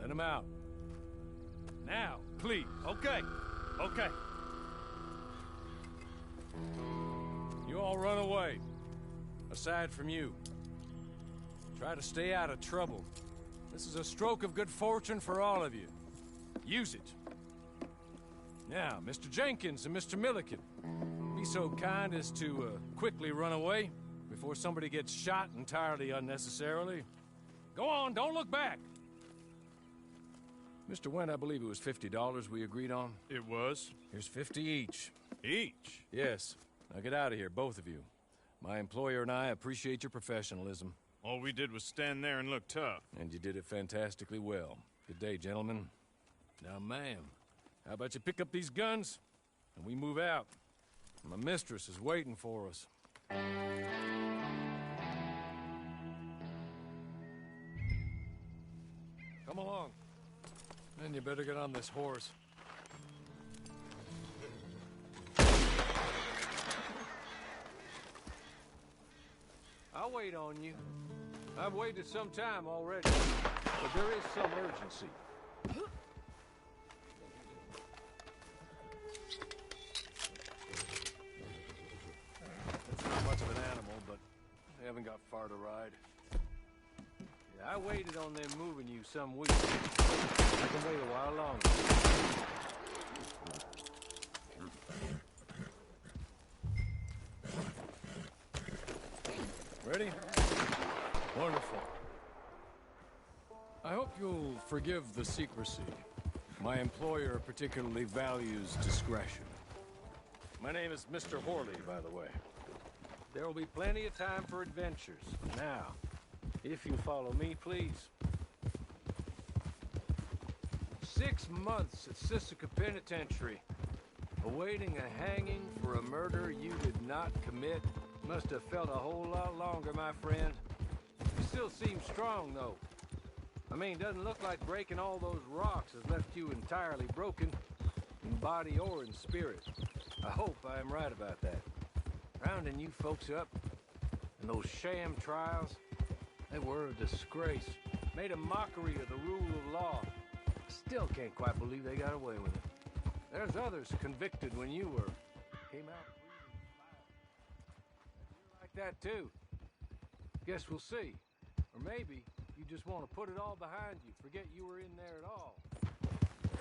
Let him out. Now, please. Okay. Okay. You all run away. Aside from you. Try to stay out of trouble. This is a stroke of good fortune for all of you. Use it. Now, Mr. Jenkins and Mr. Milliken, be so kind as to quickly run away before somebody gets shot entirely unnecessarily. Go on, don't look back. Mr. Wendt, I believe it was $50 we agreed on. It was. Here's 50 each. Each? Yes. Now get out of here, both of you. My employer and I appreciate your professionalism. All we did was stand there and look tough. And you did it fantastically well. Good day, gentlemen. Now, ma'am, how about you pick up these guns and we move out? My mistress is waiting for us. Come along. Then you better get on this horse. I'll wait on you. I've waited some time already, but there is some urgency. It's not much of an animal, but they haven't got far to ride. Yeah, I waited on them moving you some weeks. I can wait a while longer. Ready? Wonderful. I hope you'll forgive the secrecy. My employer particularly values discretion. My name is Mr. Horley, by the way. There will be plenty of time for adventures. Now, if you follow me, please. 6 months at Sisika Penitentiary, awaiting a hanging for a murder you did not commit. Must have felt a whole lot longer, my friend. You still seem strong, though. I mean, doesn't look like breaking all those rocks has left you entirely broken, in body or in spirit. I hope I am right about that. Rounding you folks up, and those sham trials, they were a disgrace. Made a mockery of the rule of law. Still can't quite believe they got away with it. There's others convicted when you were. Came out like that too. Guess we'll see. Or maybe you just want to put it all behind you, forget you were in there at all.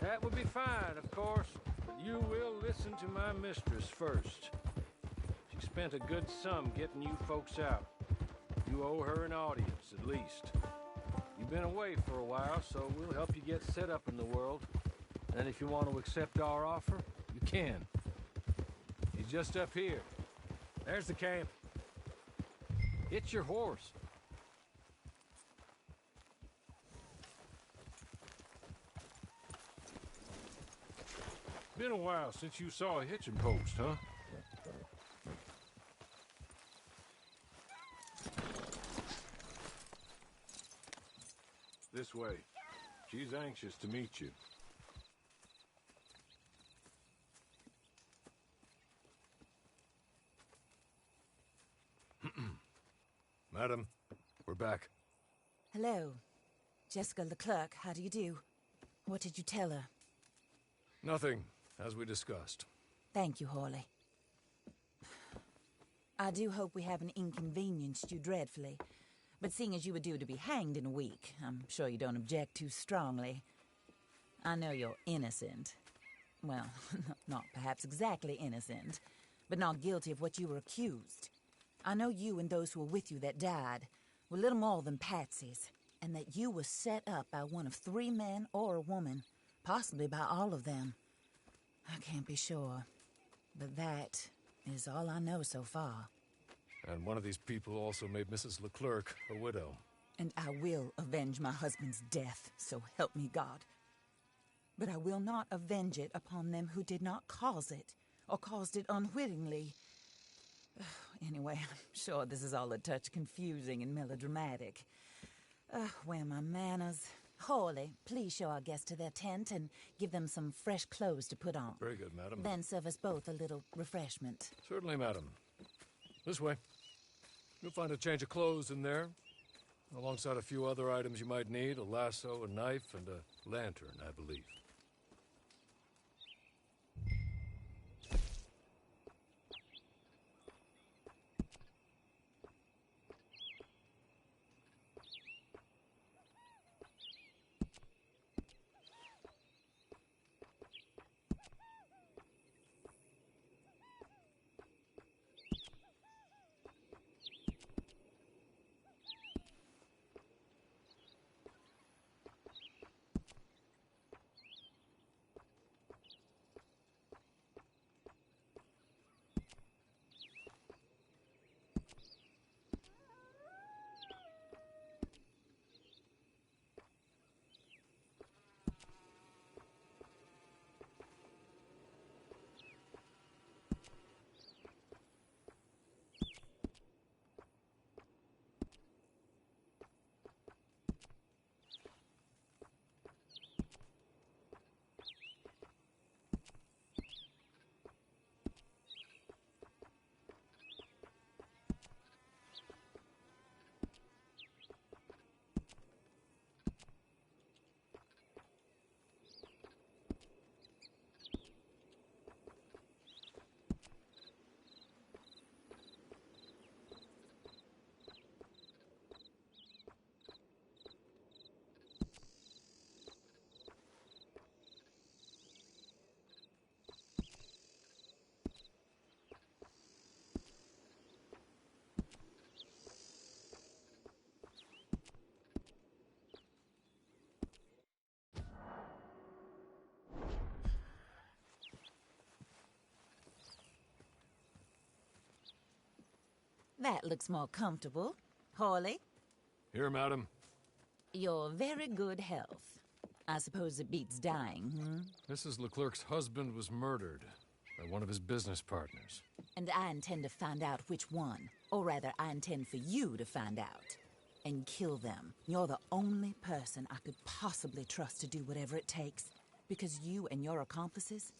That would be fine, of course, but you will listen to my mistress first. She spent a good sum getting you folks out. You owe her an audience, at least. You've been away for a while, so we'll help you get set up in the world. And if you want to accept our offer, you can. He's just up here. There's the camp. It's your horse. Been a while since you saw a hitching post, huh? This way. She's anxious to meet you. Madam, we're back. Hello. Jessica Leclerc, how do you do? What did you tell her? Nothing, as we discussed. Thank you, Horley. I do hope we haven't inconvenienced you dreadfully. But seeing as you were due to be hanged in a week, I'm sure you don't object too strongly. I know you're innocent. Well, not perhaps exactly innocent, but not guilty of what you were accused. I know you and those who were with you that died were little more than patsies, and that you were set up by one of 3 men or a woman, possibly by all of them. I can't be sure, but that is all I know so far. And one of these people also made Mrs. Leclerc a widow. And I will avenge my husband's death, so help me God. But I will not avenge it upon them who did not cause it, or caused it unwittingly. Anyway, I'm sure this is all a touch confusing and melodramatic. Where are my manners? Horley, please show our guests to their tent and give them some fresh clothes to put on. Very good, madam. Then serve us both a little refreshment. Certainly, madam. This way. You'll find a change of clothes in there. Alongside a few other items you might need, a lasso, a knife, and a lantern, I believe. That looks more comfortable. Hawley, Here, madam. your very good health. I suppose it beats dying, Mrs. Leclerc's husband was murdered by one of his business partners. And I intend to find out which one. Or rather, I intend for you to find out. And kill them. You're the only person I could possibly trust to do whatever it takes. Because you and your accomplices,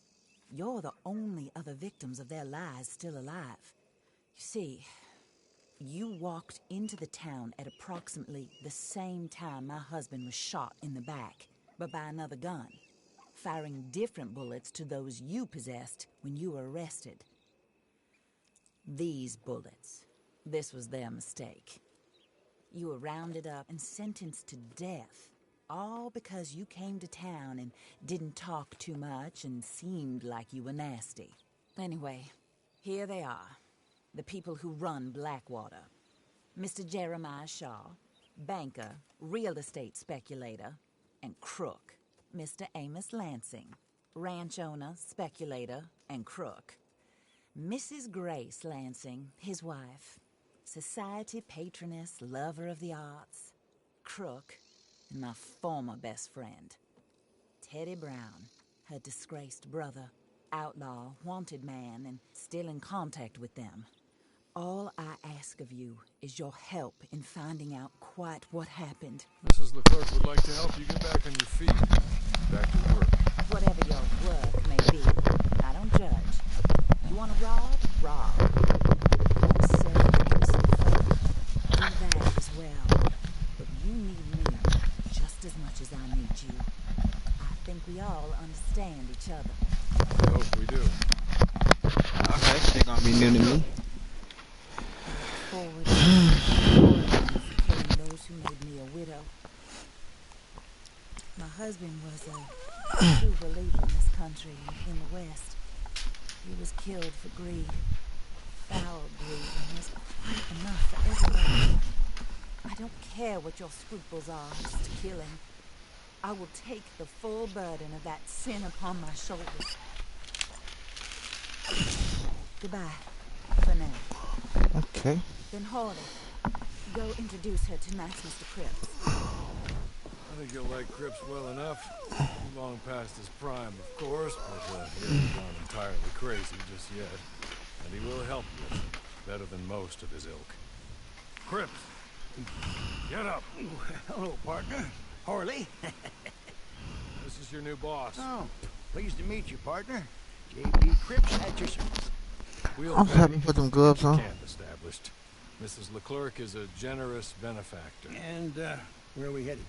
you're the only other victims of their lies still alive. You see, you walked into the town at approximately the same time my husband was shot in the back, but by another gun, firing different bullets to those you possessed when you were arrested. These bullets, this was their mistake. You were rounded up and sentenced to death, all because you came to town and didn't talk too much and seemed like you were nasty. Anyway, here they are. The people who run Blackwater. Mr. Jeremiah Shaw, banker, real estate speculator, and crook. Mr. Amos Lansing, ranch owner, speculator, and crook. Mrs. Grace Lansing, his wife, society patroness, lover of the arts, crook, and my former best friend. Teddy Brown, her disgraced brother, outlaw, wanted man, and still in contact with them. All I ask of you is your help in finding out quite what happened. Mrs. Leclerc would like to help you get back on your feet. Back to work. Whatever your work may be, I don't judge. You want to rob? Rob. You want to serve innocent folk? Do that as well. But you need me just as much as I need you. I think we all understand each other. I hope we do. Okay, they're gonna be new to me. Forward for killing those who made me a widow. My husband was a true believer in this country, in the West. He was killed for greed. Foul greed, and there's quite enough for everybody. I don't care what your scruples are as to killing. I will take the full burden of that sin upon my shoulders. Goodbye, for now. Okay. Then Hawley, go introduce her to nice Mr. Cripps. I think you'll like Cripps well enough. Long past his prime, of course, but he hasn't gone entirely crazy just yet. And he will help you better than most of his ilk. Cripps, get up. Hello, partner. Harley. This is your new boss. Oh, pleased to meet you, partner. J.B. Cripps at your service. We'll I'm happy to put them gloves on. camp established. Mrs. Leclerc is a generous benefactor. And, where are we headed?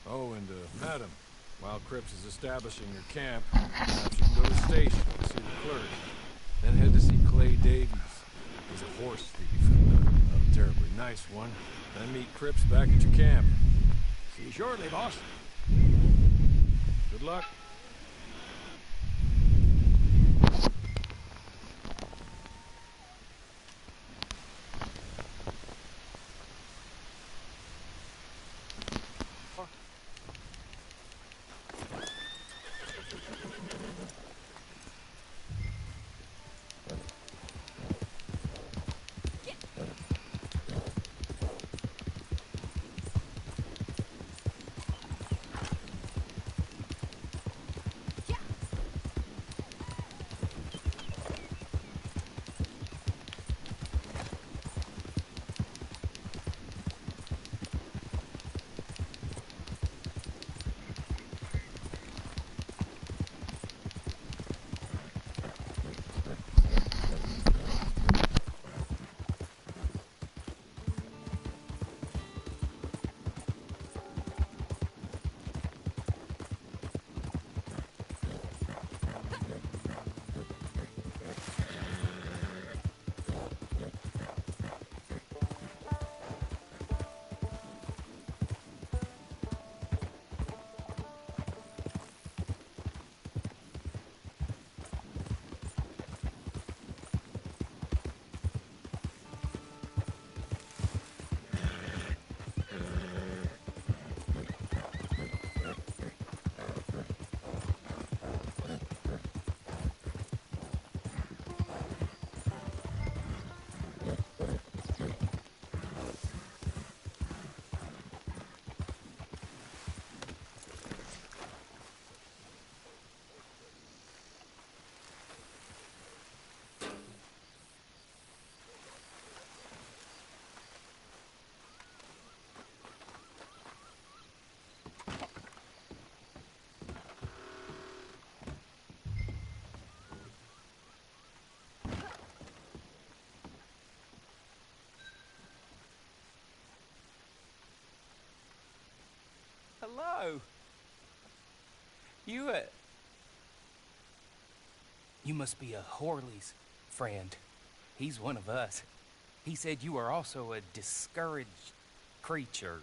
Oh, and, madam, while Cripps is establishing her camp, perhaps you can go to the station and see the clerk. Then head to see Clay Davies. He's a horse thief. Not a terribly nice one. Then meet Cripps back at your camp. See you shortly, boss. Good luck. Hello. You must be a Horley's friend. He's one of us. He said you are also a discouraged creature.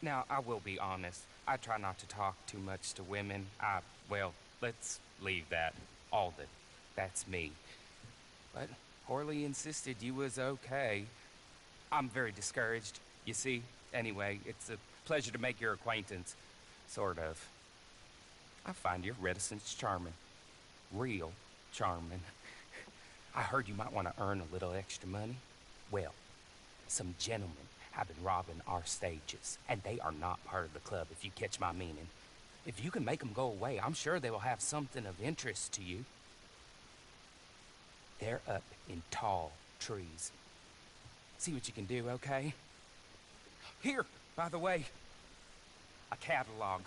Now, I will be honest. I try not to talk too much to women. Well, let's leave that. That's me. But Horley insisted you was okay. I'm very discouraged, you see. Anyway, it's a pleasure to make your acquaintance. Sort of. I find your reticence charming. Real charming. I heard you might want to earn a little extra money. Well, some gentlemen have been robbing our stages, and they are not part of the club, if you catch my meaning. If you can make them go away, I'm sure they will have something of interest to you. They're up in tall trees. See what you can do, okay? Here, by the way, a catalog.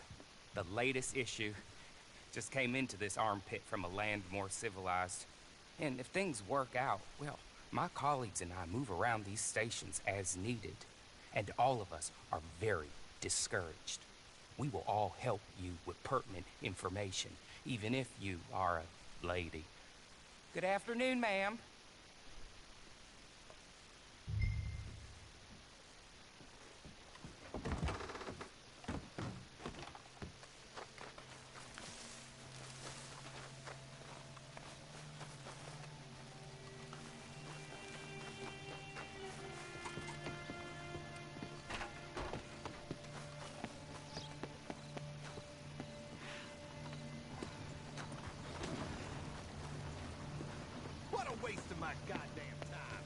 The latest issue. Just came into this armpit from a land more civilized. And if things work out, well, my colleagues and I move around these stations as needed. And all of us are very discouraged. We will all help you with pertinent information, even if you are a lady. Good afternoon, ma'am. What a waste of my goddamn time.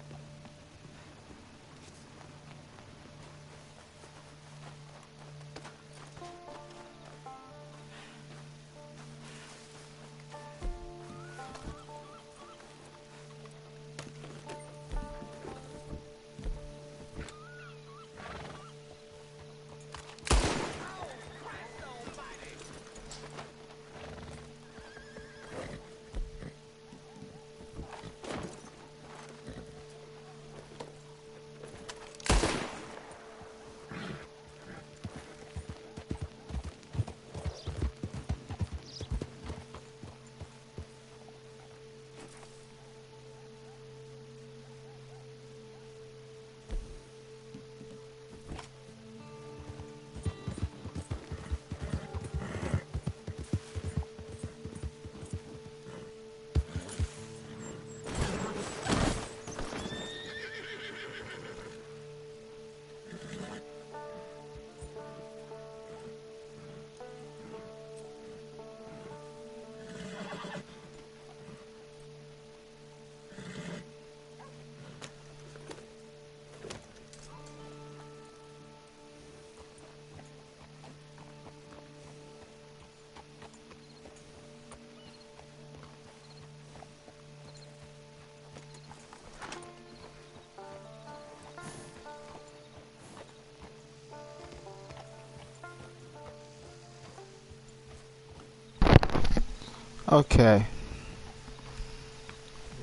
Okay.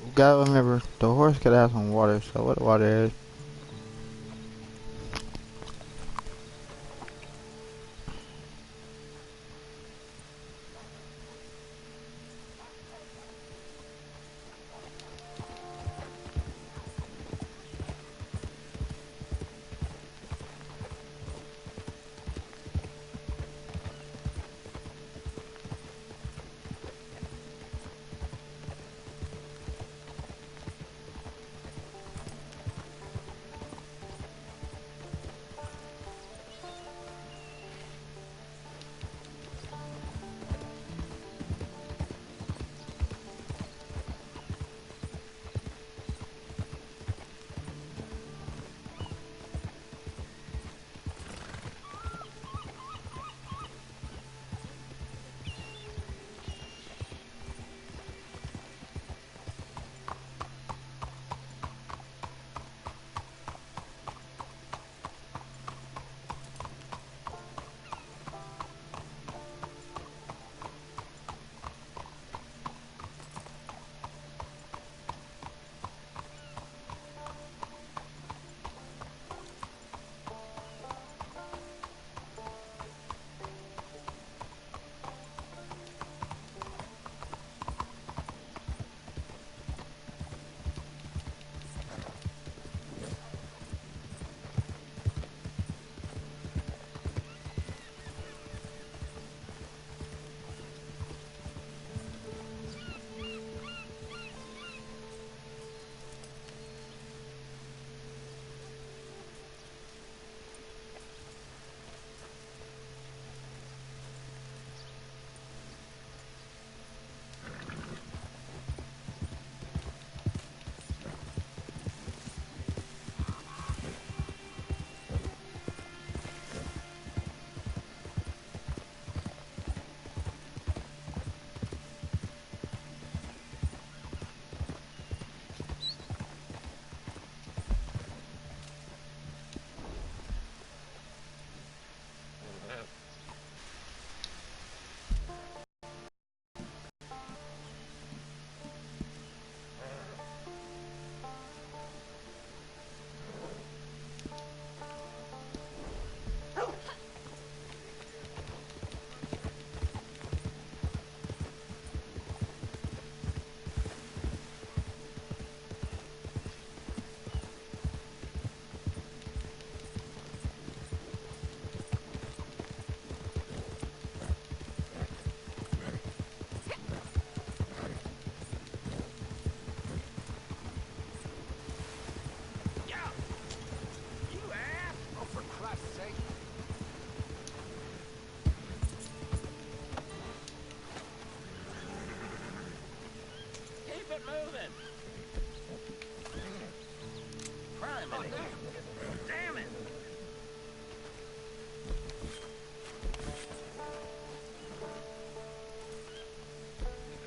We gotta remember the horse could have some water, so what water is?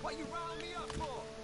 What you riling me up for?